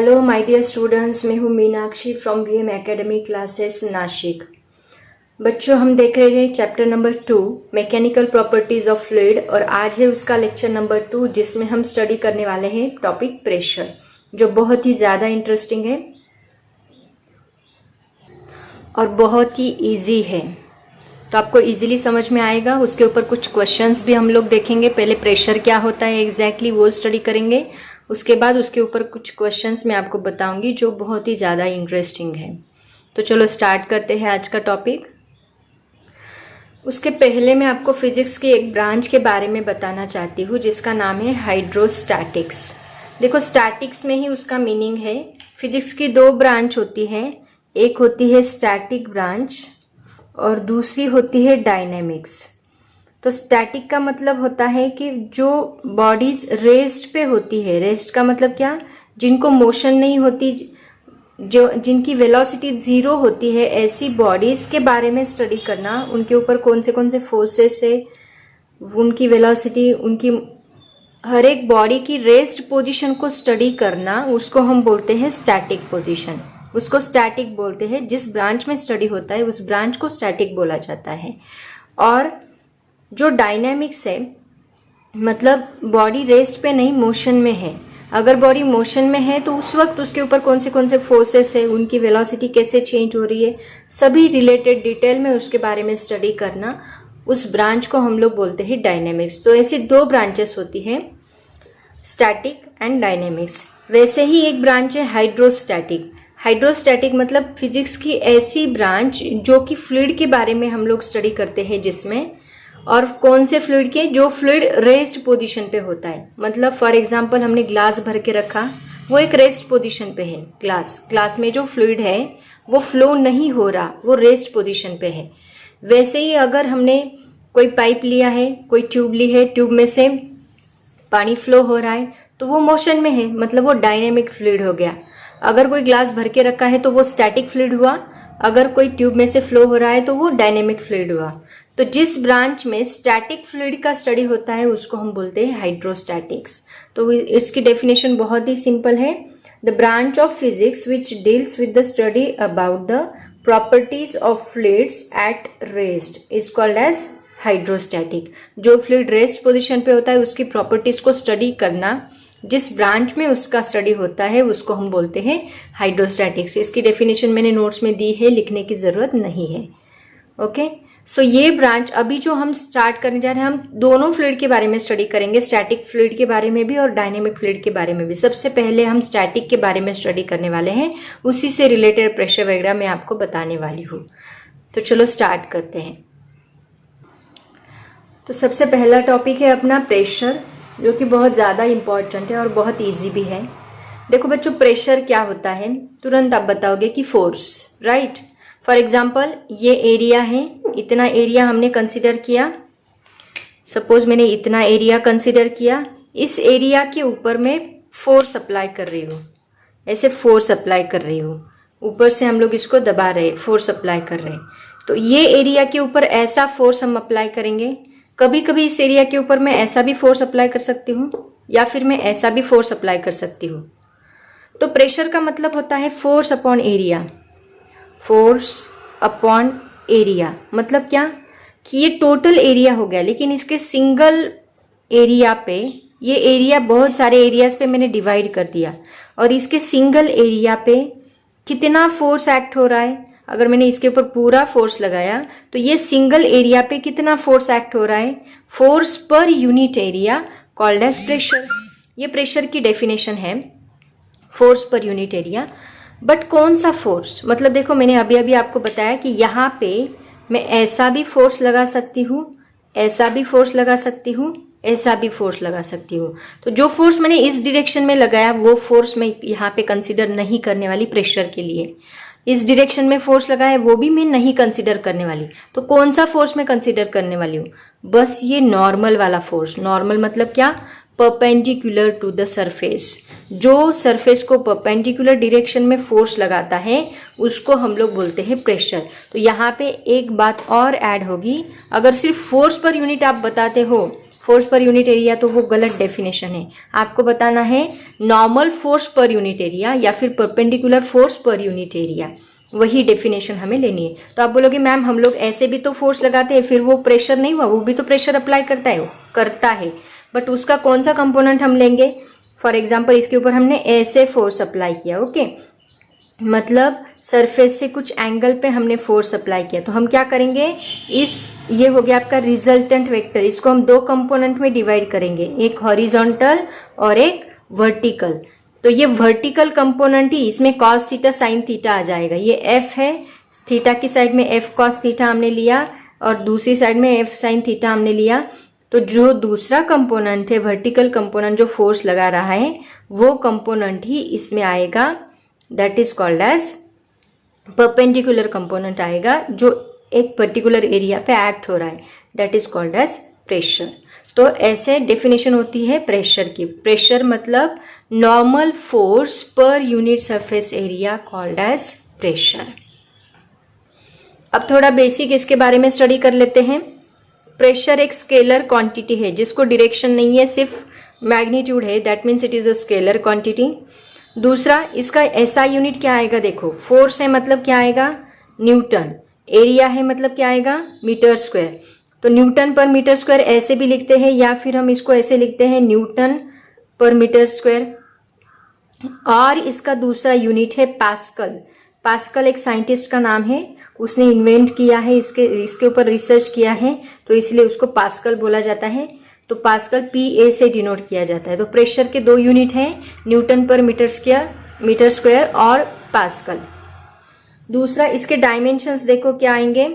Hello my dear students, मैं हूँ Meenakshi from VM academy classes Nashik. बच्चों, हम देख रहे हैं chapter number 2 mechanical properties of fluid और आज है उसका लेक्चर नंबर 2 जिसमें हम स्टडी करने वाले हैं टॉपिक प्रेशर, जो बहुत ही ज़्यादा इंटरेस्टिंग है और बहुत ही इजी है। तो आपको इजीली समझ में आएगा। उसके ऊपर कुछ क्वेश्चंस भी हम लोग देखेंगे। पहले प्रेशर क्या होता है एग्जैक्टली वो स्टडी करेंगे, उसके बाद उसके ऊपर कुछ क्वेश्चंस मैं आपको बताऊंगी जो बहुत ही ज़्यादा इंटरेस्टिंग है। तो चलो स्टार्ट करते हैं आज का टॉपिक। उसके पहले मैं आपको फिजिक्स के एक ब्रांच के बारे में बताना चाहती हूँ जिसका नाम है हाइड्रोस्टैटिक्स। देखो, स्टैटिक्स में ही उसका मीनिंग है। फिजिक्स की दो ब्रांच होती है, एक होती है स्टैटिक ब्रांच और दूसरी होती है डायनेमिक्स। तो स्टैटिक का मतलब होता है कि जो बॉडीज रेस्ट पे होती है, रेस्ट का मतलब क्या, जिनको मोशन नहीं होती, जो जिनकी वेलोसिटी 0 होती है, ऐसी बॉडीज के बारे में स्टडी करना, उनके ऊपर कौन से फोर्सेस है, उनकी वेलोसिटी, उनकी हर एक बॉडी की रेस्ट पोजीशन को स्टडी करना, उसको हम बोलते हैं स्टैटिक पोजीशन। उसको स्टैटिक बोलते हैं। जिस ब्रांच में स्टडी होता है उस ब्रांच को स्टैटिक बोला जाता है। और जो डायनेमिक्स है, मतलब बॉडी रेस्ट पे नहीं, मोशन में है। अगर बॉडी मोशन में है तो उस वक्त उसके ऊपर कौन से फोर्सेस है, उनकी वेलोसिटी कैसे चेंज हो रही है, सभी रिलेटेड डिटेल में उसके बारे में स्टडी करना, उस ब्रांच को हम लोग बोलते हैं डायनेमिक्स। तो ऐसी दो ब्रांचेस होती है, स्टैटिक एंड डायनेमिक्स। वैसे ही एक ब्रांच है हाइड्रोस्टैटिक। हाइड्रोस्टैटिक मतलब फिजिक्स की ऐसी ब्रांच जो कि फ्लूइड के बारे में हम लोग स्टडी करते हैं, जिसमें, और कौन से फ्लूइड के, जो फ्लूइड रेस्ट पोजीशन पे होता है। मतलब फॉर एग्जांपल हमने ग्लास भर के रखा, वो एक रेस्ट पोजीशन पे है। ग्लास में जो फ्लूइड है वो फ्लो नहीं हो रहा, वो रेस्ट पोजीशन पे है। वैसे ही अगर हमने कोई पाइप लिया है, कोई ट्यूब ली है, ट्यूब में से पानी फ्लो हो रहा है तो वो मोशन में है, मतलब वो डायनेमिक फ्लूइड हो गया। अगर कोई ग्लास भर के रखा है तो वो स्टैटिक फ्लूइड हुआ। अगर कोई ट्यूब में से फ्लो हो रहा है तो वो डायनेमिक फ्लूइड हुआ। तो जिस ब्रांच में स्टैटिक फ्लूइड का स्टडी होता है उसको हम बोलते हैं हाइड्रोस्टैटिक्स। तो इसकी डेफिनेशन बहुत ही सिंपल है। The branch of physics which deals with the study about the properties of fluids at rest is called as hydrostatic. जो फ्लूइड रेस्ट पोजिशन पे होता है उसकी प्रॉपर्टीज को स्टडी करना, जिस ब्रांच में उसका स्टडी होता है उसको हम बोलते हैं हाइड्रोस्टैटिक्स। इसकी डेफिनेशन मैंने नोट्स में दी है, लिखने की जरूरत नहीं है। ओके, सो ये ब्रांच अभी जो हम स्टार्ट करने जा रहे हैं, हम दोनों फ्लूइड के बारे में स्टडी करेंगे, स्टैटिक फ्लूइड के बारे में भी और डायनेमिक फ्लूइड के बारे में भी। सबसे पहले हम स्टैटिक के बारे में स्टडी करने वाले हैं, उसी से रिलेटेड प्रेशर वगैरह मैं आपको बताने वाली हूँ। तो चलो स्टार्ट करते हैं। तो सबसे पहला टॉपिक है अपना प्रेशर, जो कि बहुत ज़्यादा इम्पॉर्टेंट है और बहुत ईजी भी है। देखो बच्चों, प्रेशर क्या होता है तुरंत आप बताओगे कि फोर्स, राइट। फॉर एग्जाम्पल ये एरिया है, इतना एरिया हमने कंसिडर किया। सपोज मैंने इतना एरिया कंसिडर किया, इस एरिया के ऊपर मैं फोर्स अप्लाई कर रही हूँ, ऐसे फोर्स अप्लाई कर रही हूँ। ऊपर से हम लोग इसको दबा रहे, फोर्स अप्लाई कर रहे। तो ये एरिया के ऊपर ऐसा फोर्स हम अप्लाई करेंगे। कभी कभी इस एरिया के ऊपर मैं ऐसा भी फोर्स अप्लाई कर सकती हूँ या फिर मैं ऐसा भी फोर्स अप्लाई कर सकती हूँ। तो प्रेशर का मतलब होता है force upon area. Force upon area मतलब क्या, कि ये टोटल एरिया हो गया, लेकिन इसके सिंगल एरिया पे, ये एरिया बहुत सारे एरियाज पे मैंने डिवाइड कर दिया, और इसके सिंगल एरिया पे कितना फोर्स एक्ट हो रहा है। अगर मैंने इसके ऊपर पूरा फोर्स लगाया तो ये सिंगल एरिया पे कितना फोर्स एक्ट हो रहा है, force per unit area called as pressure. ये प्रेशर की डेफिनेशन है, force per unit area. But कौन सा फोर्स, मतलब देखो मैंने अभी अभी आपको बताया कि यहाँ पे मैं ऐसा भी फोर्स लगा सकती हूँ, ऐसा भी फोर्स लगा सकती हूँ, ऐसा भी फोर्स लगा सकती हूँ। तो जो फोर्स मैंने इस डायरेक्शन में लगाया वो फोर्स मैं यहाँ पे कंसिडर नहीं करने वाली प्रेशर के लिए। इस डायरेक्शन में फोर्स लगाया वो भी मैं नहीं कंसिडर करने वाली। तो कौन सा फोर्स मैं कंसिडर करने वाली हूँ, बस ये नॉर्मल वाला फोर्स। नॉर्मल मतलब क्या, परपेंडिकुलर टू द सरफेस। जो सरफेस को परपेंडिकुलर डायरेक्शन में फोर्स लगाता है उसको हम लोग बोलते हैं प्रेशर। तो यहाँ पे एक बात और ऐड होगी, अगर सिर्फ फोर्स पर यूनिट आप बताते हो, फोर्स पर यूनिट एरिया, तो वो गलत डेफिनेशन है। आपको बताना है normal force per unit area या फिर perpendicular force per unit area, वही डेफिनेशन हमें लेनी है। तो आप बोलोगे मैम हम लोग ऐसे भी तो फोर्स लगाते हैं, फिर वो प्रेशर नहीं हुआ, वो भी तो प्रेशर अप्लाई करता है, बट उसका कौन सा कंपोनेंट हम लेंगे। फॉर एग्जाम्पल इसके ऊपर हमने ऐसे फोर्स अप्लाई किया, ओके, मतलब सरफेस से कुछ एंगल पे हमने फोर्स अप्लाई किया, तो हम क्या करेंगे, ये हो गया आपका रिजल्टेंट वेक्टर, इसको हम दो कंपोनेंट में डिवाइड करेंगे, एक हॉरिजॉन्टल और एक वर्टिकल। तो ये वर्टिकल कंपोनेंट ही, इसमें कॉस थीटा साइन थीटा आ जाएगा। ये एफ है, थीटा की साइड में एफ कॉस थीटा हमने लिया और दूसरी साइड में एफ साइन थीटा हमने लिया। तो जो दूसरा कंपोनेंट है, वर्टिकल कंपोनेंट जो फोर्स लगा रहा है, वो कंपोनेंट ही इसमें आएगा, that is called as perpendicular component आएगा, जो एक पर्टिकुलर एरिया पे एक्ट हो रहा है, that is called as pressure. तो ऐसे डेफिनेशन होती है प्रेशर की। प्रेशर मतलब normal force per unit surface area called as pressure. अब थोड़ा बेसिक इसके बारे में स्टडी कर लेते हैं। प्रेशर एक स्केलर क्वांटिटी है जिसको डायरेक्शन नहीं है, सिर्फ मैग्नीट्यूड है, that means it is a scalar quantity. दूसरा, इसका ऐसा यूनिट क्या आएगा, देखो फोर्स है मतलब क्या आएगा, न्यूटन, एरिया है मतलब क्या आएगा, मीटर स्क्वायर। तो न्यूटन पर मीटर स्क्वायर ऐसे भी लिखते हैं या फिर हम इसको ऐसे लिखते हैं न्यूटन पर मीटर स्क्वायर। और इसका दूसरा यूनिट है पास्कल। पास्कल एक साइंटिस्ट का नाम है, उसने इन्वेंट किया है, इसके ऊपर रिसर्च किया है, तो इसलिए उसको पास्कल बोला जाता है। तो पास्कल PA से डिनोट किया जाता है। तो प्रेशर के दो यूनिट हैं, न्यूटन पर मीटर स्क्वायर और पास्कल। दूसरा, इसके डायमेंशंस देखो क्या आएंगे,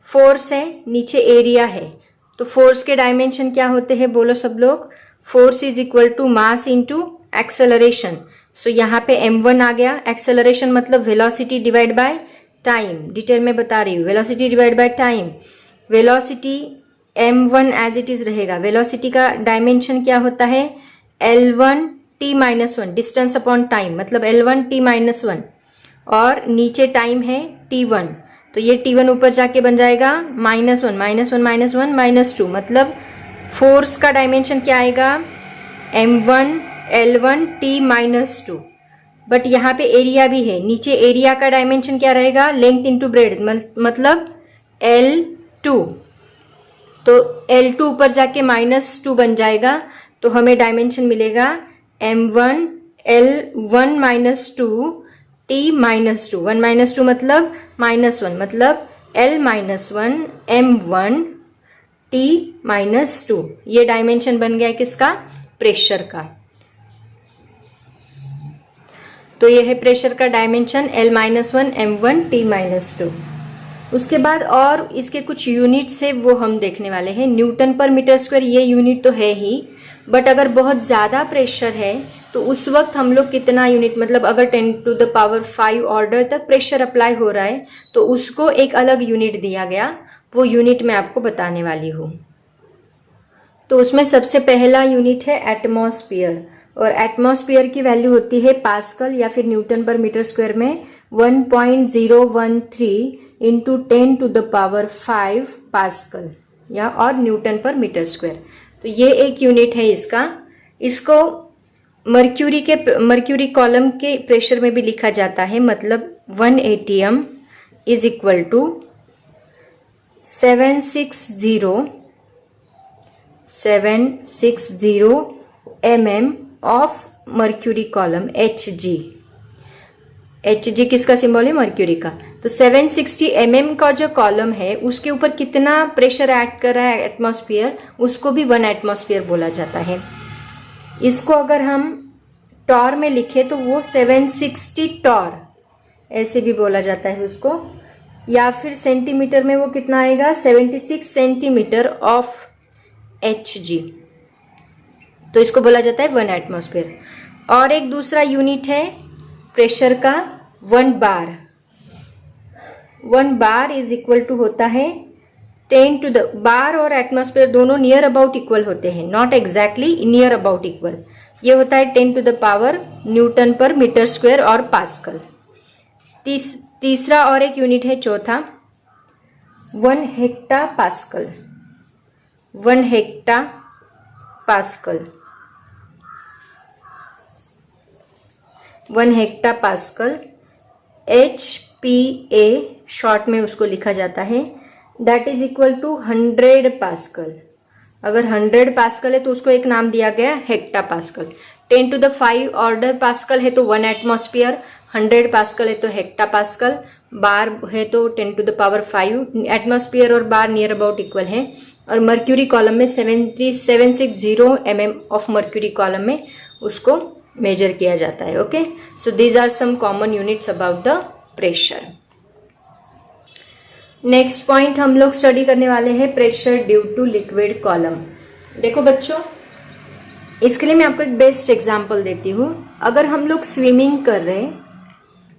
फोर्स है, नीचे एरिया है, तो फोर्स के डायमेंशन क्या होते हैं, बोलो सब लोग, force is equal to mass into acceleration. So यहाँ पे m1 आ गया, एक्सेलरेशन मतलब velocity divide by time, detail में बता रही हूँ, velocity divide by time. Velocity m1 as it is रहेगा। वेलोसिटी का डायमेंशन क्या होता है, L1t-1, डिस्टेंस अपॉन टाइम, मतलब L1t-1, और नीचे टाइम है t1, तो ये t1 ऊपर जाके बन जाएगा -1, -2, मतलब फोर्स का डायमेंशन क्या आएगा, m1 L1t-2। बट यहाँ पे एरिया भी है, नीचे एरिया का डायमेंशन क्या रहेगा, लेंथ इंटू ब्रेड, मतलब L2, तो L2 ऊपर जाके -2 बन जाएगा, तो हमें डायमेंशन मिलेगा m1 L1 -2 t-2, 1 -2 मतलब -1, मतलब L -1 m1 t-2। ये डायमेंशन बन गया किसका, प्रेशर का। तो ये है प्रेशर का डायमेंशन L -1 m1 t-2। उसके बाद और इसके कुछ यूनिट्स है वो हम देखने वाले हैं। न्यूटन पर मीटर स्क्वायर ये यूनिट तो है ही, बट अगर बहुत ज़्यादा प्रेशर है तो उस वक्त हम लोग कितना यूनिट, मतलब अगर 10⁵ ऑर्डर तक प्रेशर अप्लाई हो रहा है तो उसको एक अलग यूनिट दिया गया, वो यूनिट मैं आपको बताने वाली हूँ। तो उसमें सबसे पहला यूनिट है एटमॉस्फेयर, और एटमॉस्फेयर की वैल्यू होती है पास्कल या फिर न्यूटन पर मीटर स्क्वायर में 1.013 इंटू 10⁵ पास्कल या और न्यूटन पर मीटर स्क्वायर। तो ये एक यूनिट है इसका। इसको मर्क्यूरी कॉलम के प्रेशर में भी लिखा जाता है, मतलब 1 atm is equal to 760 mm of mercury column, Hg किसका सिंबल है, मर्क्यूरी का। तो 760 mm का जो कॉलम है उसके ऊपर कितना प्रेशर एक्ट कर रहा है एटमॉस्फेयर, उसको भी 1 एटमॉस्फेयर बोला जाता है। इसको अगर हम टॉर में लिखे तो वो 760 टॉर ऐसे भी बोला जाता है उसको, या फिर सेंटीमीटर में वो कितना आएगा, 76 सेंटीमीटर ऑफ Hg। तो इसको बोला जाता है 1 एटमॉस्फेयर। और एक दूसरा यूनिट है प्रेशर का 1 बार। 1 बार इज इक्वल टू होता है 10 टू द बार, और एटमॉस्फेयर दोनों नियर अबाउट इक्वल होते हैं, not exactly, near about equal. ये होता है 10 to the power newton per metre square और पास्कल। तीसरा और एक यूनिट है चौथा, 1 hecto pascal. 1 hecto pascal, 1 hectopascal, HPA short में उसको लिखा जाता है, that is equal to 100 pascal. अगर 100 पास्कल है तो उसको एक नाम दिया गया हेक्टापास्कल। 10 टू द 5 ऑर्डर पास्कल है तो 1 एटमॉस्फेयर, 100 पास्कल है तो हेक्टापास्कल, बार है तो 10 टू द पावर 5। एटमॉस्फेयर और बार नियर अबाउट इक्वल है। और मर्क्यूरी कॉलम में 760 mm ऑफ मर्क्यूरी कॉलम में उसको मेजर किया जाता है। Okay, so these are some common units about the pressure. Next point हम लोग स्टडी करने वाले हैं pressure due to liquid column. देखो बच्चों, इसके लिए मैं आपको एक बेस्ट एग्जांपल देती हूँ। अगर हम लोग स्विमिंग कर रहे हैं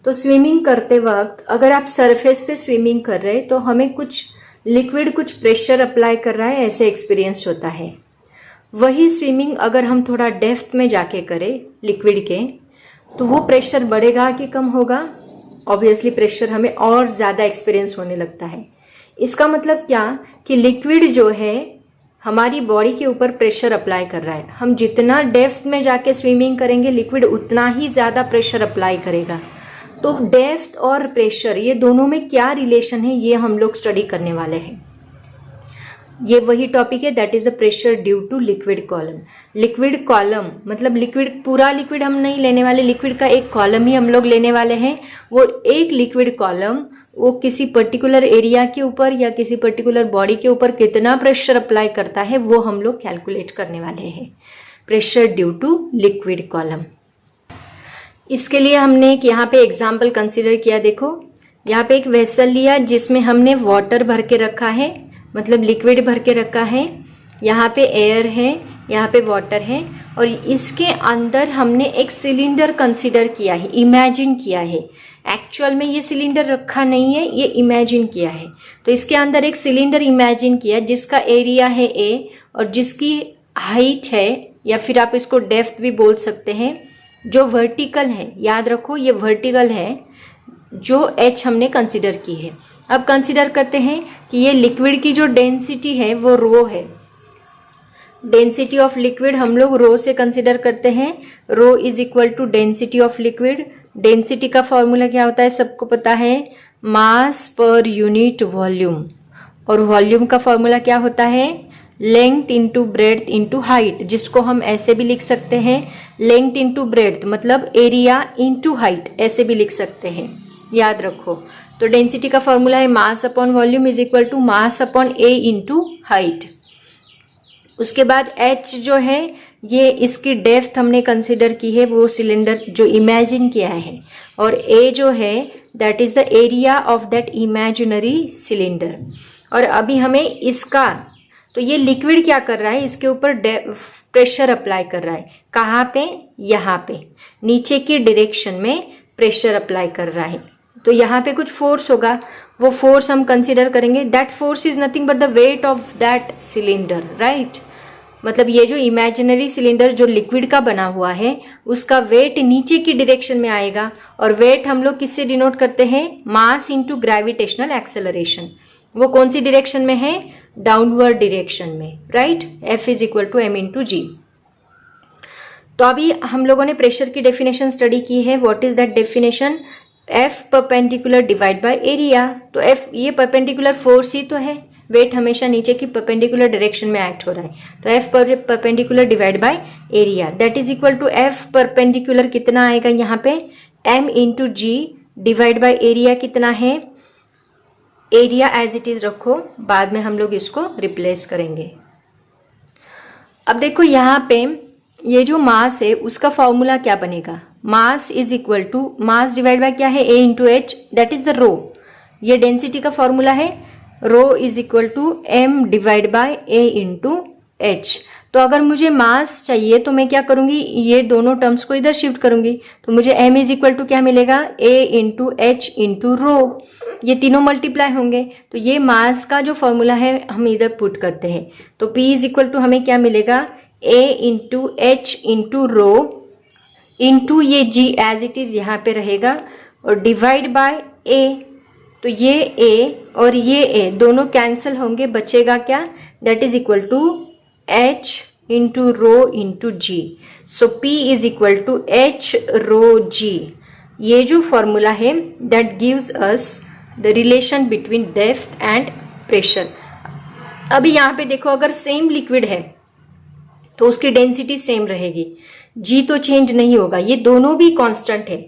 तो स्विमिंग करते वक्त अगर आप सरफेस पे स्विमिंग कर रहे हैं तो हमें कुछ लिक्विड कुछ प्रेशर अप्लाई कर रहा है, ऐसे एक्सपीरियंस होता है। वही स्विमिंग अगर हम थोड़ा डेप्थ में जाके करें लिक्विड के तो वो प्रेशर बढ़ेगा कि कम होगा? ऑब्वियसली प्रेशर हमें और ज़्यादा एक्सपीरियंस होने लगता है। इसका मतलब क्या कि लिक्विड जो है हमारी बॉडी के ऊपर प्रेशर अप्लाई कर रहा है। हम जितना डेप्थ में जाके स्विमिंग करेंगे लिक्विड उतना ही ज़्यादा प्रेशर अप्लाई करेगा। तो डेप्थ और प्रेशर ये दोनों में क्या रिलेशन है ये हम लोग स्टडी करने वाले हैं। ये वही टॉपिक है, that is the pressure due to liquid column. Liquid column मतलब लिक्विड, पूरा लिक्विड हम नहीं लेने वाले, लिक्विड का एक कॉलम ही हम लोग लेने वाले हैं। वो एक लिक्विड कॉलम वो किसी पर्टिकुलर एरिया के ऊपर या किसी पर्टिकुलर बॉडी के ऊपर कितना प्रेशर अप्लाई करता है वो हम लोग कैलकुलेट करने वाले हैं। Pressure due to liquid column. इसके लिए हमने एक यहाँ पे एग्जाम्पल कंसिडर किया। देखो यहाँ पे एक वेसल लिया जिसमें हमने वाटर भर के रखा है, मतलब लिक्विड भर के रखा है। यहाँ पे एयर है, यहाँ पे वाटर है और इसके अंदर हमने एक सिलेंडर कंसिडर किया है, इमेजिन किया है। एक्चुअल में ये सिलेंडर रखा नहीं है, ये इमेजिन किया है। तो इसके अंदर एक सिलेंडर इमेजिन किया जिसका एरिया है A और जिसकी हाइट है या फिर आप इसको डेप्थ भी बोल सकते हैं, जो वर्टिकल है, याद रखो ये वर्टिकल है, जो H हमने कंसिडर की है। अब कंसिडर करते हैं कि ये लिक्विड की जो डेंसिटी है वो रो है। डेंसिटी ऑफ लिक्विड हम लोग रो से कंसिडर करते हैं। Rho is equal to density of liquid. Density का फॉर्मूला क्या होता है सबको पता है, मास पर यूनिट वॉल्यूम। और वॉल्यूम का फॉर्मूला क्या होता है, length into breadth into height, जिसको हम ऐसे भी लिख सकते हैं, लेंथ इंटू ब्रेड्थ मतलब एरिया इंटू हाइट, ऐसे भी लिख सकते हैं, याद रखो। तो डेंसिटी का फॉर्मूला है mass upon volume is equal to mass upon A into height. उसके बाद H जो है ये इसकी डेप्थ हमने कंसिडर की है, वो सिलेंडर जो इमेजिन किया है, और A जो है that is the area of that imaginary cylinder. और अभी हमें इसका, तो ये लिक्विड क्या कर रहा है, इसके ऊपर प्रेशर अप्लाई कर रहा है। कहाँ पे, यहाँ पे नीचे की डायरेक्शन में प्रेशर अप्लाई कर रहा है। तो यहाँ पे कुछ फोर्स होगा, वो फोर्स हम कंसिडर करेंगे। That force is nothing but the weight of that cylinder, right. मतलब ये जो इमेजिनरी सिलेंडर जो लिक्विड का बना हुआ है उसका वेट नीचे की डायरेक्शन में आएगा। और वेट हम लोग किससे डिनोट करते हैं, मास इंटू ग्रेविटेशनल एक्सेलरेशन। वो कौन सी डायरेक्शन में है, डाउनवर्ड डायरेक्शन में, right. F is equal to m into g. तो अभी हम लोगों ने प्रेशर की डेफिनेशन स्टडी की है। What is that definition, F perpendicular divide by area. तो F ये परपेंडिकुलर फोर्स ही तो है, वेट हमेशा नीचे की परपेंडिकुलर डायरेक्शन में एक्ट हो रहा है। तो F perpendicular divide by area that is equal to F perpendicular कितना आएगा यहाँ पे, m into G divide by area कितना है, एरिया एज इट इज रखो, बाद में हम लोग इसको रिप्लेस करेंगे। अब देखो यहाँ पे ये जो मास है उसका फॉर्मूला क्या बनेगा, mass is equal to mass divide by क्या है, A into h that is the rho. ये डेंसिटी का फॉर्मूला है, rho is equal to m divide by A into h. तो अगर मुझे मास चाहिए तो मैं क्या करूंगी, ये दोनों टर्म्स को इधर शिफ्ट करूंगी। तो मुझे m इज इक्वल टू क्या मिलेगा, A into H into rho. ये तीनों मल्टीप्लाई होंगे। तो ये मास का जो फॉर्मूला है हम इधर पुट करते हैं। तो P इज इक्वल टू हमें क्या मिलेगा, A into H into rho into ये G एज इट इज यहाँ पे रहेगा और डिवाइड बाय A। तो ये A और ये A दोनों कैंसिल होंगे, बचेगा क्या, that is equal to H into rho into G. So P is equal to H rho G. ये जो फॉर्मूला है that gives us the relation between depth and pressure. अभी यहाँ पे देखो, अगर सेम लिक्विड है तो उसकी डेंसिटी सेम रहेगी, G तो चेंज नहीं होगा, ये दोनों भी कांस्टेंट है।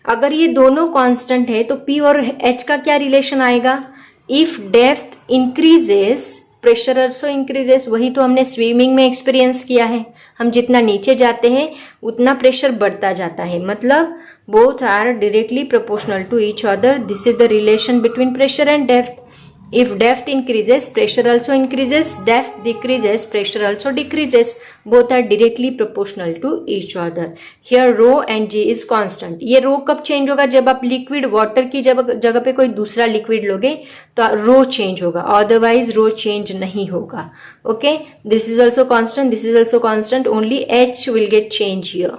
अगर ये दोनों कांस्टेंट है तो P और H का क्या रिलेशन आएगा? If depth increases pressure also increases. वही तो हमने स्विमिंग में एक्सपीरियंस किया है, हम जितना नीचे जाते हैं उतना प्रेशर बढ़ता जाता है, मतलब both are directly proportional to each other. This is the relation between pressure and depth. If depth increases, pressure also increases. Depth decreases, pressure also decreases. Both are directly proportional to each other. Here rho and G is constant. ये rho कब change होगा? जब आप liquid water की जगह पे कोई दूसरा liquid लोगे तो rho change होगा, otherwise rho change नहीं होगा. Okay? This is also constant. This is also constant. Only H will get change here.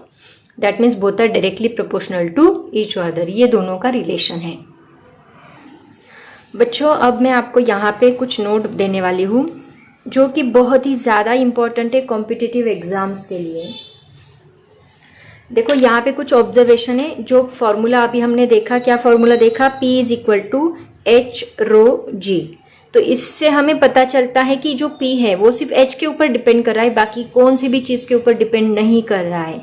That means both are directly proportional to each other. ये दोनों का relation है. बच्चों, अब मैं आपको यहाँ पे कुछ नोट देने वाली हूँ जो कि बहुत ही ज़्यादा इम्पॉर्टेंट है कॉम्पिटिटिव एग्जाम्स के लिए। देखो यहाँ पे कुछ ऑब्जर्वेशन है। जो फॉर्मूला अभी हमने देखा, क्या फॉर्मूला देखा? P is equal to H rho G। तो इससे हमें पता चलता है कि जो P है वो सिर्फ H के ऊपर डिपेंड कर रहा है, बाकी कौन सी भी चीज़ के ऊपर डिपेंड नहीं कर रहा है।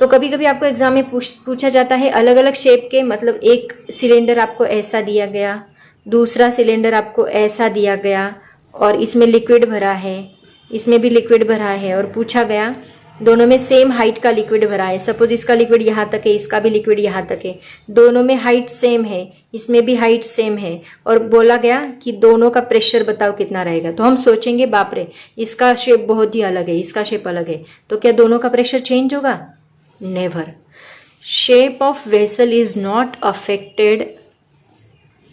तो कभी कभी आपको एग्जाम में पूछा जाता है अलग अलग शेप के, मतलब एक सिलेंडर आपको ऐसा दिया गया, दूसरा सिलेंडर आपको ऐसा दिया गया और इसमें लिक्विड भरा है, इसमें भी लिक्विड भरा है, और पूछा गया दोनों में सेम हाइट का लिक्विड भरा है। सपोज इसका लिक्विड यहाँ तक है, इसका भी लिक्विड यहाँ तक है, दोनों में हाइट सेम है, इसमें भी हाइट सेम है, और बोला गया कि दोनों का प्रेशर बताओ कितना रहेगा। तो हम सोचेंगे बाप रे, इसका शेप बहुत ही अलग है, इसका शेप अलग है, तो क्या दोनों का प्रेशर चेंज होगा? Never. Shape of vessel is not affected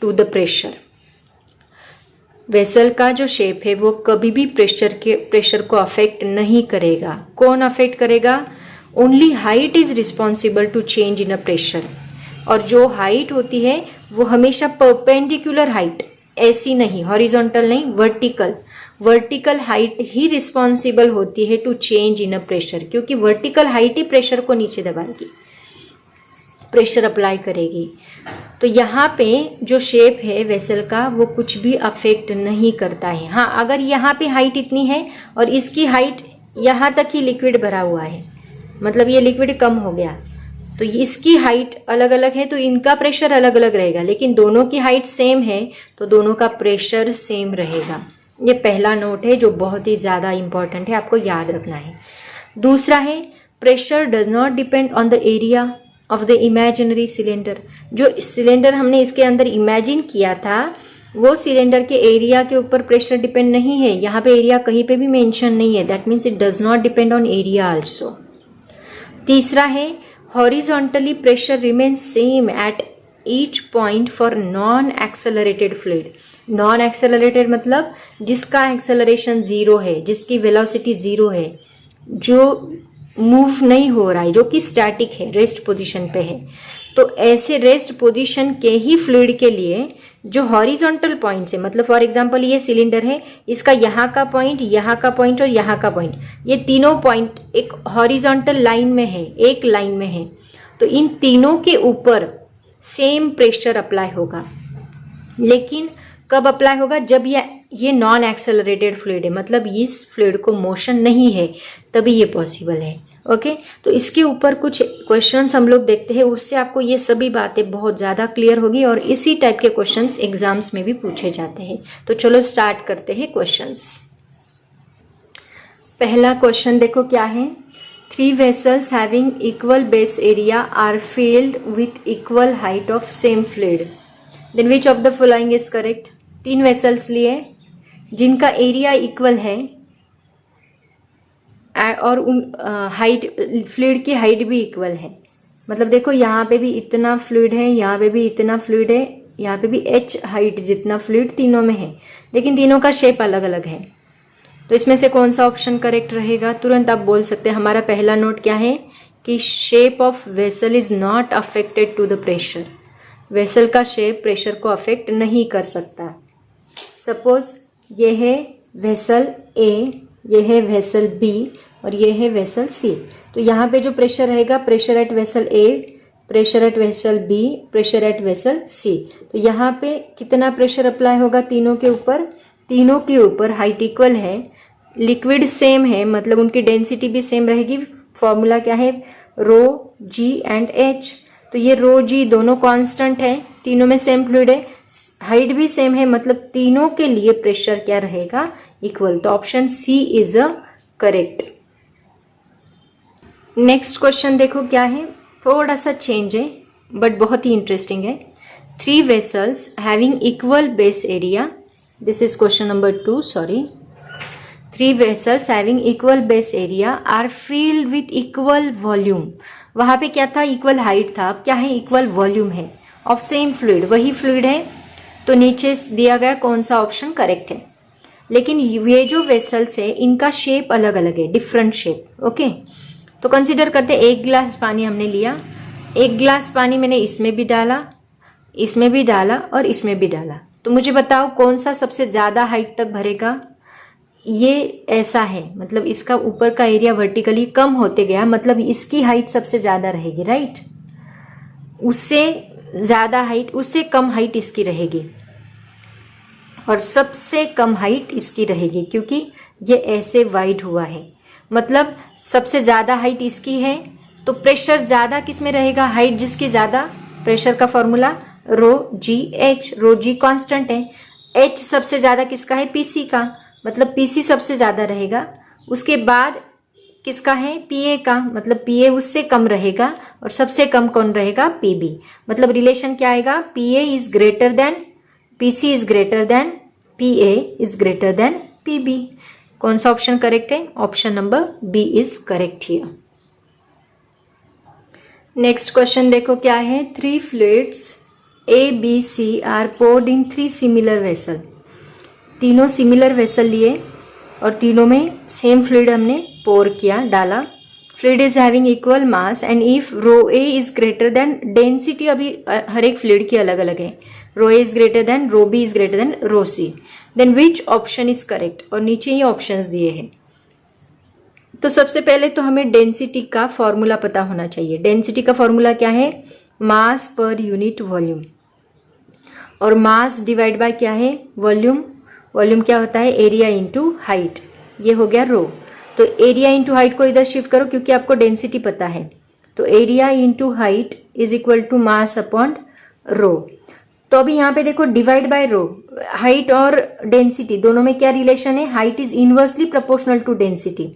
to the pressure. Vessel का जो शेप है वो कभी भी प्रेशर को अफेक्ट नहीं करेगा। कौन अफेक्ट करेगा? Only height is responsible to change in a pressure. और जो हाइट होती है वो हमेशा परपेंडिकुलर हाइट, ऐसी नहीं, हॉरिजॉन्टल नहीं, वर्टिकल। वर्टिकल हाइट ही रिस्पॉन्सिबल होती है to change in a pressure, क्योंकि वर्टिकल हाइट ही प्रेशर को नीचे दबाएगी, प्रेशर अप्लाई करेगी। तो यहाँ पे जो शेप है वेसल का वो कुछ भी अफेक्ट नहीं करता है। हाँ, अगर यहाँ पे हाइट इतनी है और इसकी हाइट यहाँ तक ही लिक्विड भरा हुआ है, मतलब ये लिक्विड कम हो गया, तो इसकी हाइट अलग अलग है तो इनका प्रेशर अलग अलग रहेगा, लेकिन दोनों की हाइट सेम है तो दोनों का प्रेशर सेम रहेगा। ये पहला नोट है जो बहुत ही ज़्यादा इंपॉर्टेंट है, आपको याद रखना है। दूसरा है pressure does not depend on the area of the imaginary cylinder. जो सिलेंडर हमने इसके अंदर इमेजिन किया था वो सिलेंडर के एरिया के ऊपर प्रेशर डिपेंड नहीं है। यहाँ पे एरिया कहीं पे भी मेंशन नहीं है, that means it does not depend on area also. तीसरा है horizontally pressure remains same at each point for non accelerated fluid. Non accelerated मतलब जिसका एक्सेलरेशन जीरो है, जिसकी वेलोसिटी जीरो है, जो मूव नहीं हो रहा है, जो कि स्टैटिक है, रेस्ट पोजीशन पे है। तो ऐसे रेस्ट पोजीशन के ही फ्लूइड के लिए जो हॉरिजॉन्टल पॉइंट्स है, मतलब फॉर एग्जांपल ये सिलेंडर है, इसका यहाँ का पॉइंट, यहाँ का पॉइंट और यहाँ का पॉइंट, ये तीनों पॉइंट एक हॉरिजॉन्टल लाइन में है, एक लाइन में है, तो इन तीनों के ऊपर सेम प्रेशर अप्लाई होगा। लेकिन कब अप्लाई होगा? जब ये नॉन एक्सेलरेटेड फ्लूइड है, मतलब इस फ्लूइड को मोशन नहीं है, तभी ये पॉसिबल है। ओके, तो इसके ऊपर कुछ क्वेश्चंस हम लोग देखते हैं, उससे आपको ये सभी बातें बहुत ज़्यादा क्लियर होगी और इसी टाइप के क्वेश्चंस एग्जाम्स में भी पूछे जाते हैं। तो चलो स्टार्ट करते हैं क्वेश्चंस। पहला क्वेश्चन देखो क्या है। 3 vessels having equal base area are filled with equal height of same fluid. Then which of the following is correct? 3 vessels लिए जिनका एरिया इक्वल है और उन हाइट, फ्लूइड की हाइट भी इक्वल है। मतलब देखो यहाँ पे भी इतना फ्लूइड है, यहाँ पे भी इतना फ्लूइड है, यहाँ पे भी h हाइट जितना फ्लूइड तीनों में है, लेकिन तीनों का शेप अलग अलग है। तो इसमें से कौन सा ऑप्शन करेक्ट रहेगा? तुरंत आप बोल सकते हैं। हमारा पहला नोट क्या है कि shape of vessel is not affected to the pressure. Vessel का शेप प्रेशर को अफेक्ट नहीं कर सकता। सपोज ये है वेसल ए, ये है वेसल बी और ये है वेसल सी। तो यहाँ पे जो प्रेशर रहेगा, pressure at vessel A, pressure at vessel B, pressure at vessel C. तो यहाँ पे कितना प्रेशर अप्लाई होगा तीनों के ऊपर? तीनों के ऊपर हाइट इक्वल है, लिक्विड सेम है, मतलब उनकी डेंसिटी भी सेम रहेगी। फॉर्मूला क्या है? रो जी एंड एच। तो ये रो जी दोनों कांस्टेंट है, तीनों में सेम फ्लूइड है, हाइट भी सेम है, मतलब तीनों के लिए प्रेशर क्या रहेगा? इक्वल। तो option C is a correct. Next question देखो क्या है, थोड़ा सा चेंज है बट बहुत ही इंटरेस्टिंग है। 3 vessels having equal base area, this is question number 2, sorry. 3 vessels having equal base area are filled with equal volume. वहां पे क्या था? इक्वल हाइट था, अब क्या है? इक्वल वॉल्यूम है ऑफ सेम फ्लूइड, वही फ्लूइड है। तो नीचे दिया गया कौन सा ऑप्शन करेक्ट है। लेकिन ये जो वेसल्स है इनका शेप अलग अलग है, डिफरेंट शेप। ओके, तो कंसीडर करते, 1 गिलास पानी हमने लिया, 1 गिलास पानी मैंने इसमें भी डाला, इसमें भी डाला और इसमें भी डाला। तो मुझे बताओ कौन सा सबसे ज्यादा हाइट तक भरेगा? ये ऐसा है, मतलब इसका ऊपर का एरिया वर्टिकली कम होते गया, मतलब इसकी हाइट सबसे ज्यादा रहेगी, राइट। उससे ज्यादा हाइट, उससे कम हाइट इसकी रहेगी और सबसे कम हाइट इसकी रहेगी, क्योंकि ये ऐसे वाइड हुआ है। मतलब सबसे ज्यादा हाइट इसकी है, तो प्रेशर ज्यादा किस में रहेगा? हाइट जिसकी ज्यादा, प्रेशर का फॉर्मूला रो जी एच, रो जी कांस्टेंट है, एच सबसे ज्यादा किसका है? पीसी का, मतलब पीसी सबसे ज्यादा रहेगा। उसके बाद किसका है? पीए का, मतलब पीए उससे कम रहेगा और सबसे कम कौन रहेगा? पीबी। मतलब रिलेशन क्या आएगा? PA is greater than PC is greater than PA is greater than PB. कौन सा ऑप्शन करेक्ट है? Option number B is correct here. Next question देखो क्या है, 3 fluids A, B, C are poured in 3 similar vessel. तीनों similar vessel लिए और तीनों में सेम फ्लूइड हमने पोर किया, डाला। Fluid is having equal mass and if rho A is greater than, density अभी हर एक फ्लूइड की अलग अलग है, rho A is greater than, rho B is greater than rho C, then which option is correct. और नीचे ये ऑप्शंस दिए हैं। तो सबसे पहले तो हमें डेंसिटी का फॉर्मूला पता होना चाहिए। डेंसिटी का फॉर्मूला क्या है? मास पर यूनिट वॉल्यूम, और मास डिवाइड बाय क्या है? वॉल्यूम। वॉल्यूम क्या होता है? Area into height. ये हो गया रो। तो एरिया इंटू हाइट को इधर शिफ्ट करो क्योंकि आपको डेंसिटी पता है। तो area into height is equal to mass upon rho. तो अभी यहाँ पे देखो डिवाइड बाय रो, हाइट और डेंसिटी दोनों में क्या रिलेशन है? Height is inversely proportional to density.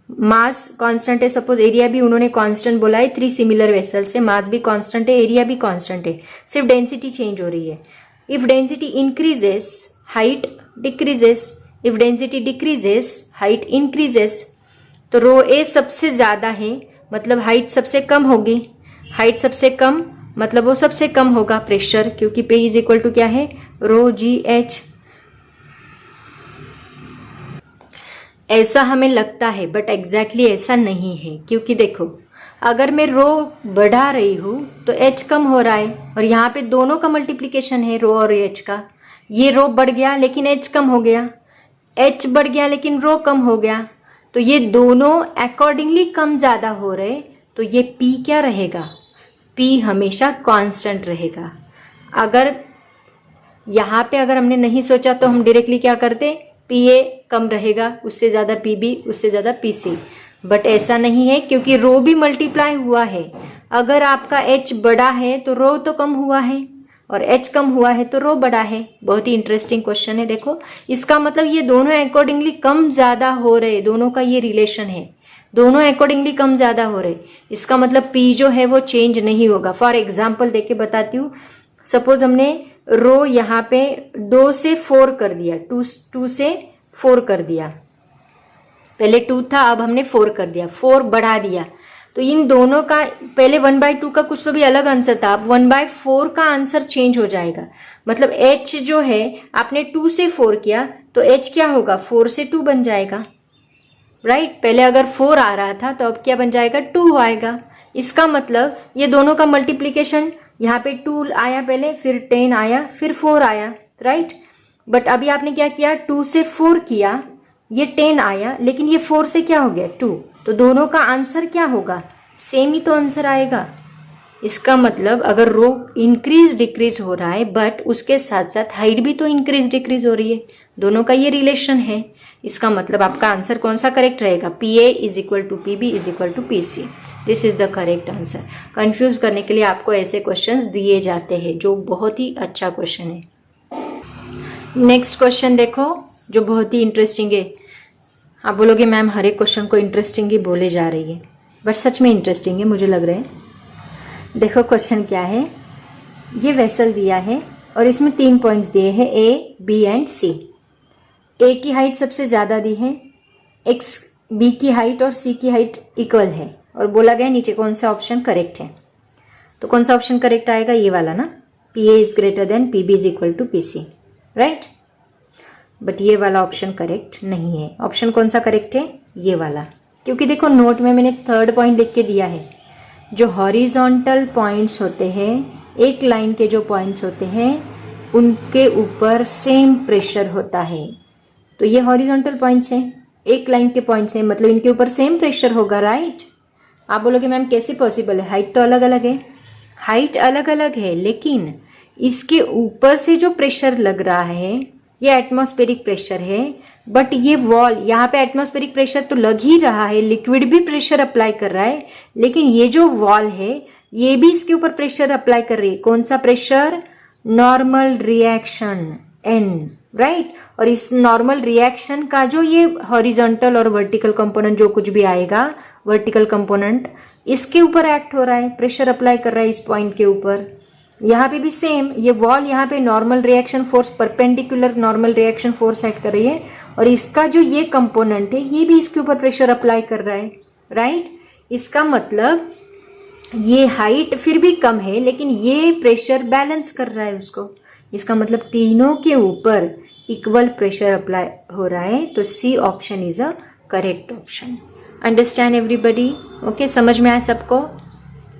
Mass constant है, सपोज एरिया भी उन्होंने कांस्टेंट बोला है, 3 सिमिलर वेसल्स है, मास भी कांस्टेंट है, एरिया भी कांस्टेंट है, सिर्फ डेंसिटी चेंज हो रही है। If density increases height decreases, if density decreases height increases. तो रो ए सबसे ज्यादा है, मतलब हाइट सबसे कम होगी, हाइट सबसे कम मतलब वो सबसे कम होगा प्रेशर, क्योंकि पे इज इक्वल टू क्या है? रो जी एच। ऐसा हमें लगता है बट एग्जैक्टली ऐसा नहीं है, क्योंकि देखो अगर मैं रो बढ़ा रही हूं तो एच कम हो रहा है, और यहाँ पे दोनों का मल्टीप्लीकेशन है रो और एच का। ये रो बढ़ गया लेकिन एच कम हो गया, एच बढ़ गया लेकिन रो कम हो गया, तो ये दोनों अकॉर्डिंगली कम ज्यादा हो रहे। तो ये पी क्या रहेगा? पी हमेशा कांस्टेंट रहेगा। अगर यहाँ पे अगर हमने नहीं सोचा तो हम डायरेक्टली क्या करते? पीए कम रहेगा, उससे ज्यादा पीबी, उससे ज्यादा पीसी, बट ऐसा नहीं है क्योंकि रो भी मल्टीप्लाई हुआ है। अगर आपका एच बड़ा है तो रो तो कम हुआ है, और एच कम हुआ है तो रो बड़ा है। बहुत ही इंटरेस्टिंग क्वेश्चन है। देखो इसका मतलब ये दोनों अकॉर्डिंगली कम ज्यादा हो रहे, दोनों का ये रिलेशन है, दोनों अकॉर्डिंगली कम ज्यादा हो रहे। इसका मतलब पी जो है वो चेंज नहीं होगा। फॉर एग्जाम्पल देके बताती हूँ, सपोज हमने रो यहाँ पे 2 से 4 कर दिया, 2 से 4 कर दिया, पहले 2 था अब हमने 4 कर दिया, 4 बढ़ा दिया। तो इन दोनों का पहले 1/2 का कुछ तो भी अलग आंसर था, अब 1/4 का आंसर चेंज हो जाएगा। मतलब h जो है आपने 2 से 4 किया तो h क्या होगा? 4 से 2 बन जाएगा, राइट। पहले अगर 4 आ रहा था तो अब क्या बन जाएगा? 2 आएगा। इसका मतलब ये दोनों का मल्टीप्लीकेशन, यहाँ पे 2 आया पहले, फिर 10 आया, फिर 4 आया, राइट। बट अभी आपने क्या किया? 2 से 4 किया ये 10 आया, लेकिन ये 4 से क्या हो गया 2, तो दोनों का आंसर क्या होगा, सेम ही तो आंसर आएगा। इसका मतलब अगर रो इंक्रीज डिक्रीज हो रहा है बट उसके साथ साथ हाइट भी तो इंक्रीज डिक्रीज हो रही है, दोनों का ये रिलेशन है। इसका मतलब आपका आंसर कौन सा करेक्ट रहेगा, PA is equal to PB is equal to PC। This is the correct answer. Confuse करने के लिए आपको ऐसे क्वेश्चंस दिए जाते हैं, जो बहुत ही अच्छा क्वेश्चन है। नेक्स्ट क्वेश्चन देखो, जो बहुत ही इंटरेस्टिंग है। आप बोलोगे मैम हर एक क्वेश्चन को इंटरेस्टिंग ही बोले जा रही है, बट सच में इंटरेस्टिंग है मुझे लग रहा है। देखो क्वेश्चन क्या है, ये वेसल दिया है और इसमें 3 पॉइंट्स दिए हैं A, B and C। A की हाइट सबसे ज़्यादा दी है, B की हाइट और C की हाइट इक्वल है, और बोला गया नीचे कौन सा ऑप्शन करेक्ट है। तो कौन सा ऑप्शन करेक्ट आएगा, ये वाला ना, PA is greater than PB is equal to PC, right. But ये वाला ऑप्शन करेक्ट नहीं है। ऑप्शन कौन सा करेक्ट है, ये वाला, क्योंकि देखो नोट में मैंने 3rd पॉइंट लिख के दिया है, जो हॉरिजॉन्टल पॉइंट्स होते हैं, एक लाइन के जो पॉइंट्स होते हैं उनके ऊपर सेम प्रेशर होता है। तो ये हॉरिजॉन्टल पॉइंट्स हैं, एक लाइन के पॉइंट्स हैं, मतलब इनके ऊपर सेम प्रेशर होगा, राइट। आप बोलोगे मैम कैसे पॉसिबल है, हाइट तो अलग अलग है। हाइट अलग अलग है, लेकिन इसके ऊपर से जो प्रेशर लग रहा है ये एटमॉस्फेरिक प्रेशर है, बट ये वॉल, यहाँ पे एटमॉस्फेरिक प्रेशर तो लग ही रहा है, लिक्विड भी प्रेशर अप्लाई कर रहा है, लेकिन ये जो वॉल है ये भी इसके ऊपर प्रेशर अप्लाई कर रही है। कौन सा pressure, normal reaction N, right. और इस नॉर्मल रिएक्शन का जो ये हॉरिजॉन्टल और वर्टिकल कंपोनेंट जो कुछ भी आएगा, वर्टिकल कंपोनेंट इसके ऊपर एक्ट हो रहा है, प्रेशर अप्लाई कर रहा है इस पॉइंट के ऊपर। यहाँ पे भी सेम, ये वॉल यहाँ पे normal reaction force, perpendicular normal reaction force act कर रही है, और इसका जो ये कंपोनेंट है ये भी इसके ऊपर प्रेशर अप्लाई कर रहा है, राइट। इसका मतलब ये हाइट फिर भी कम है, लेकिन ये प्रेशर बैलेंस कर रहा है उसको। इसका मतलब तीनों के ऊपर इक्वल प्रेशर अप्लाई हो रहा है, तो C option is a correct option. Understand everybody, okay, समझ में आया सबको।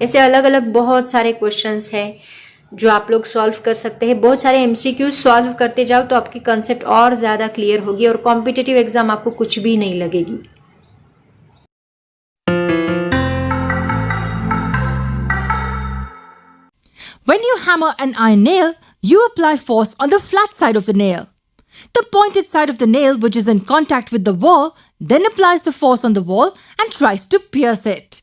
ऐसे अलग अलग बहुत सारे क्वेश्चंस हैं जो आप लोग सॉल्व कर सकते हैं। बहुत सारे MCQ सॉल्व करते जाओ तो आपकी कंसेप्ट और ज़्यादा क्लियर होगी, और कॉम्पिटिटिव एग्जाम आपको कुछ भी नहीं लगेगी। When you hammer an iron nail, you apply force on the flat side of the nail. The pointed side of the nail, which is in contact with the wall, then applies the force on the wall and tries to pierce it.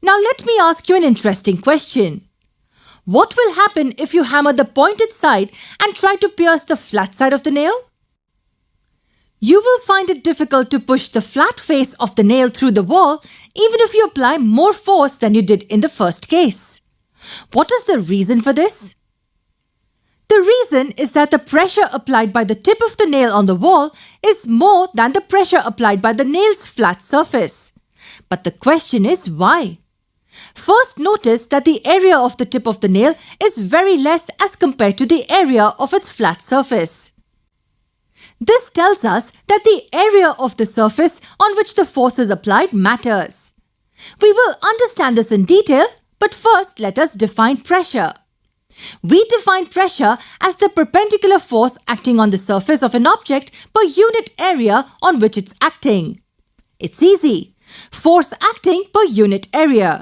Now let me ask you an interesting question. What will happen if you hammer the pointed side and try to pierce the flat side of the nail? You will find it difficult to push the flat face of the nail through the wall even if you apply more force than you did in the first case. What is the reason for this? The reason is that the pressure applied by the tip of the nail on the wall is more than the pressure applied by the nail's flat surface. But the question is why? First, notice that the area of the tip of the nail is very less as compared to the area of its flat surface. This tells us that the area of the surface on which the force is applied matters. We will understand this in detail, but first let us define pressure. We define pressure as the perpendicular force acting on the surface of an object per unit area on which it's acting. It's easy. Force acting per unit area.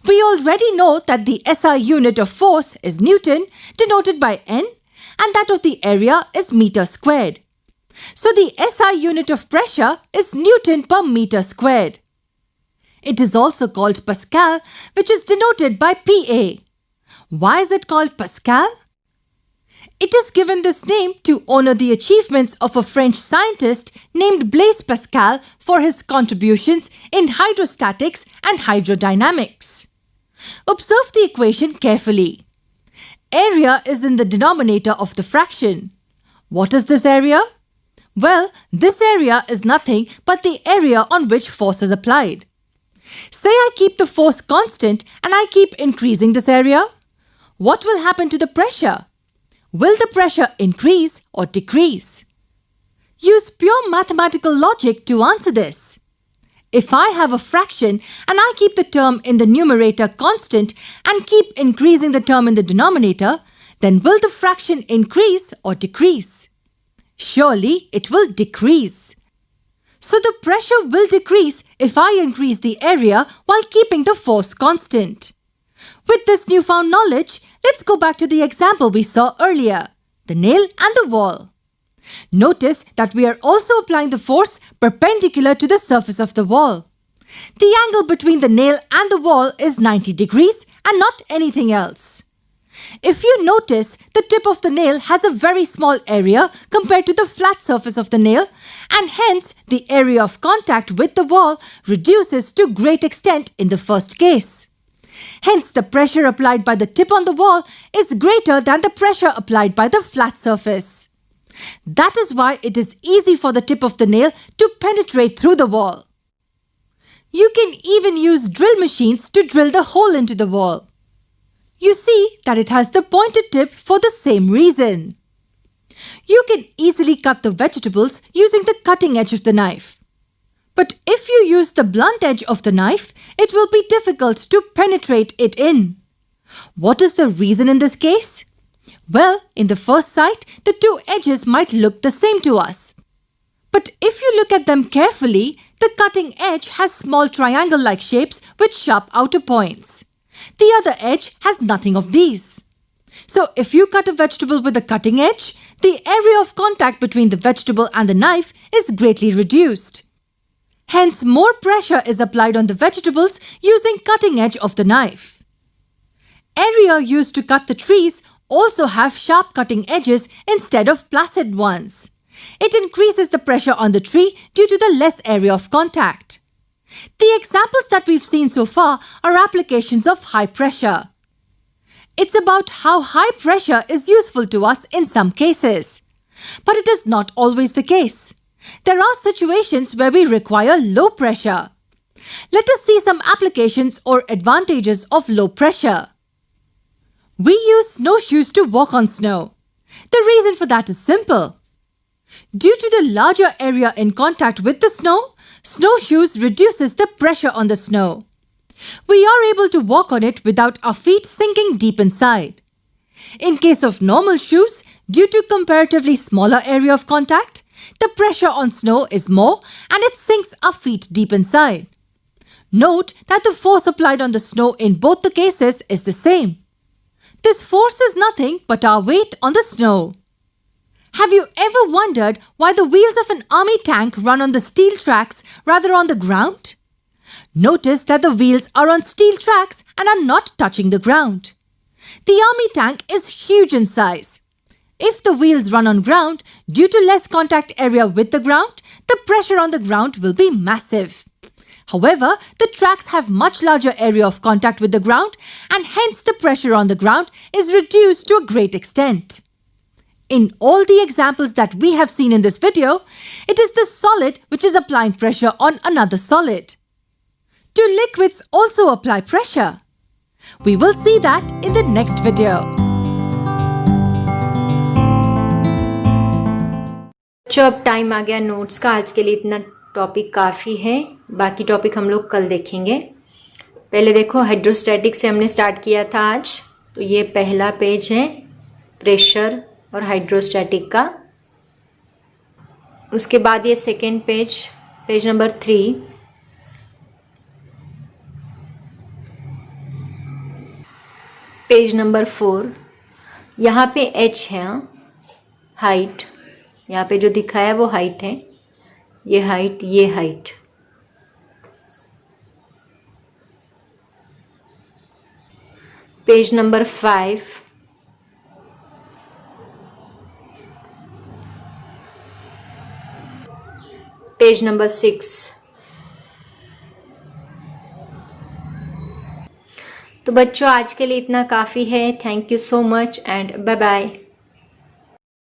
We already know that the SI unit of force is Newton, denoted by N, and that of the area is meter squared. So the SI unit of pressure is Newton per meter squared. It is also called Pascal, which is denoted by PA. Why is it called Pascal? It is given this name to honor the achievements of a French scientist named Blaise Pascal for his contributions in hydrostatics and hydrodynamics. Observe the equation carefully. Area is in the denominator of the fraction. What is this area? Well, this area is nothing but the area on which force is applied. Say I keep the force constant and I keep increasing this area. What will happen to the pressure? Will the pressure increase or decrease? Use pure mathematical logic to answer this. If I have a fraction and I keep the term in the numerator constant and keep increasing the term in the denominator, then will the fraction increase or decrease? Surely it will decrease. So the pressure will decrease if I increase the area while keeping the force constant. With this newfound knowledge, let's go back to the example we saw earlier, the nail and the wall. Notice that we are also applying the force perpendicular to the surface of the wall. The angle between the nail and the wall is 90 degrees and not anything else. If you notice, the tip of the nail has a very small area compared to the flat surface of the nail, and hence the area of contact with the wall reduces to great extent in the first case. Hence, the pressure applied by the tip on the wall is greater than the pressure applied by the flat surface. That is why it is easy for the tip of the nail to penetrate through the wall. You can even use drill machines to drill the hole into the wall. You see that it has the pointed tip for the same reason. You can easily cut the vegetables using the cutting edge of the knife. But if you use the blunt edge of the knife, it will be difficult to penetrate it in. What is the reason in this case? Well, in the first sight, the two edges might look the same to us. But if you look at them carefully, the cutting edge has small triangle-like shapes with sharp outer points. The other edge has nothing of these. So if you cut a vegetable with a cutting edge, the area of contact between the vegetable and the knife is greatly reduced. Hence, more pressure is applied on the vegetables using cutting edge of the knife. Area used to cut the trees also have sharp cutting edges instead of placid ones. It increases the pressure on the tree due to the less area of contact. The examples that we've seen so far are applications of high pressure. It's about how high pressure is useful to us in some cases. But it is not always the case. There are situations where we require low pressure. Let us see some applications or advantages of low pressure. We use snowshoes to walk on snow. The reason for that is simple. Due to the larger area in contact with the snow, snowshoes reduces the pressure on the snow. We are able to walk on it without our feet sinking deep inside. In case of normal shoes, due to comparatively smaller area of contact, the pressure on snow is more and it sinks our feet deep inside. Note that the force applied on the snow in both the cases is the same. This force is nothing but our weight on the snow. Have you ever wondered why the wheels of an army tank run on the steel tracks rather on the ground? Notice that the wheels are on steel tracks and are not touching the ground. The army tank is huge in size. If the wheels run on ground, due to less contact area with the ground, the pressure on the ground will be massive. However, the tracks have much larger area of contact with the ground and hence the pressure on the ground is reduced to a great extent. In all the examples that we have seen in this video, it is the solid which is applying pressure on another solid. Do liquids also apply pressure? We will see that in the next video. बच्चों, अब time आ गया notes का। आज के लिए इतना topic काफ़ी है, बाकी टॉपिक हम लोग कल देखेंगे। पहले देखो, हाइड्रोस्टैटिक से हमने स्टार्ट किया था आज, तो ये पहला पेज है प्रेशर और हाइड्रोस्टैटिक का। उसके बाद ये second page, page number 3। Page number 4, यहाँ पे h है, हाइट। यहाँ पे जो दिखा है वो हाइट है, ये हाइट, ये height. Page number 5, page number 6। तो बच्चों, आज के लिए इतना काफ़ी है। Thank you so much and bye bye.